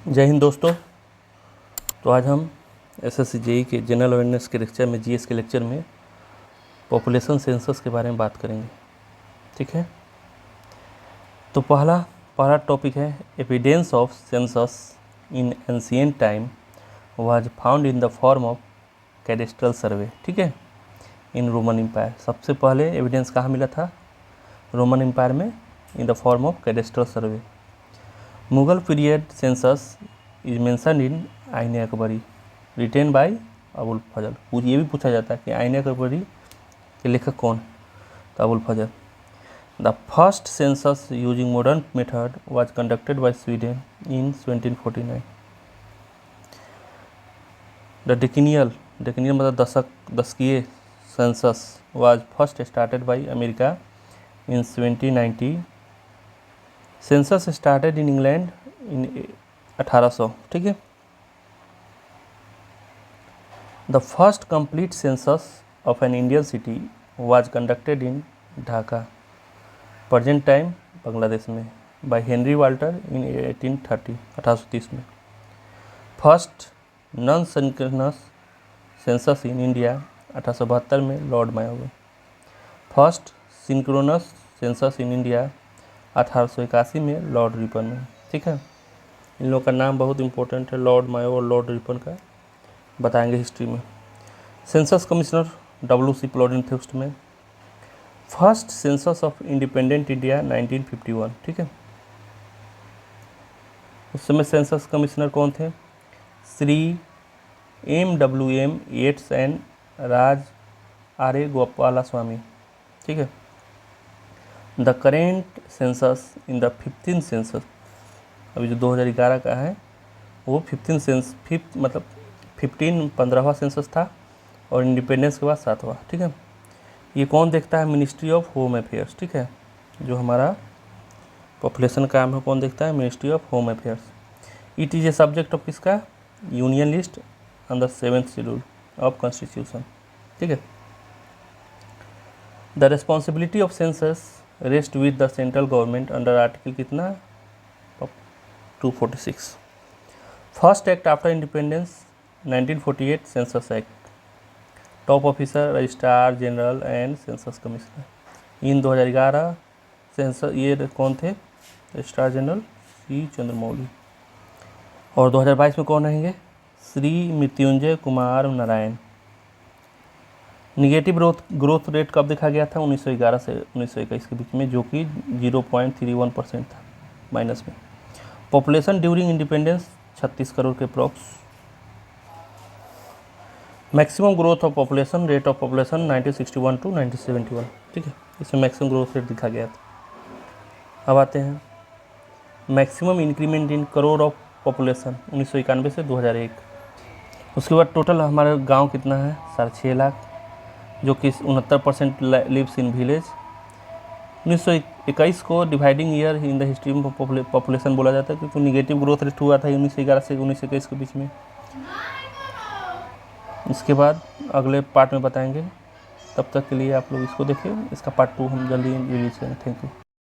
जय हिंद दोस्तों। तो आज हम एसएससी जेई के जनरल अवेयरनेस के लेक्चर में, जीएस के लेक्चर में पॉपुलेशन सेंसस के बारे में बात करेंगे। ठीक है, तो पहला टॉपिक है evidence of census in ancient time was found in the form of cadastral सर्वे। ठीक है, इन रोमन एम्पायर। सबसे पहले एविडेंस कहाँ मिला था? रोमन एम्पायर में, in the form of cadastral survey. Mughal period census is mentioned in आईन अकबरी रिटेन बाय अबुल फजल। ये भी पूछा जाता है कि आईन अकबरी के लेखक कौन? तो Abul Fazal. The first census using modern method was conducted by Sweden in 1749। The decennial मतलब दशकीय census was first started by America in 1790। Census started in England in 1800। ठीक है। The first complete census of an Indian city was conducted in Dhaka, present time Bangladesh में, by Henry Walter in 1830 में। First non synchronous census in India 1872 में, Lord mayo. First synchronous census in India 1881 में, Lord Ripon में। ठीक है, इन लोगों का नाम बहुत इंपॉर्टेंट है, लॉर्ड मायो और लॉर्ड रिपन का बताएंगे हिस्ट्री में। सेंसस कमिश्नर WC प्लोडेनथ्यूस्ट में। First census of independent India 1951। ठीक है, उस समय सेंसस कमिश्नर कौन थे? Shri MWM Yeats and Raj RA Gopalaswami. ठीक है। The current census in the 15th census, अभी जो 2011 का है वो 15वां सेंसस था और इंडिपेंडेंस के बाद 7वां। ठीक है, ये कौन देखता है? Ministry of home affairs. ठीक है, जो हमारा पॉपुलेशन काम है कौन देखता है? Ministry of home affairs. It is a subject of किसका? Union list on the 7th schedule of constitution. ठीक है। The responsibility of census rest with the central government under article कितना? 246। First act after independence 1948 census act. Top officer registrar general and census commissioner. In 2011 census ये कौन थे? Registrar general C Chandramouli. और 2022 में कौन रहेंगे? Shri Mrityunjay Kumar Narayan. Negative growth rate कब देखा गया था? 1911 से 1921 के बीच में, जो कि 0.31% था, माइनस में। पॉपुलेशन ड्यूरिंग इंडिपेंडेंस 36 करोड़ के approx. Maximum growth of population, rate of population 1961 to 1971। ठीक है, इसमें मैक्सिमम ग्रोथ रेट दिखा गया था। अब आते हैं maximum increment in crore of population 1991 से 2001। उसके बाद टोटल हमारे गांव कितना है? 6.5 लाख, जो कि 69% लिव्स इन विलेज। 1921 को dividing year in the history में पॉपुलेशन बोला जाता है, क्योंकि निगेटिव ग्रोथ रेट हुआ था 1911 से 1921 के बीच में। इसके बाद अगले पार्ट में बताएंगे। तब तक के लिए आप लोग इसको देखिए, इसका पार्ट 2 हम जल्दी रिलीज करेंगे। Thank you.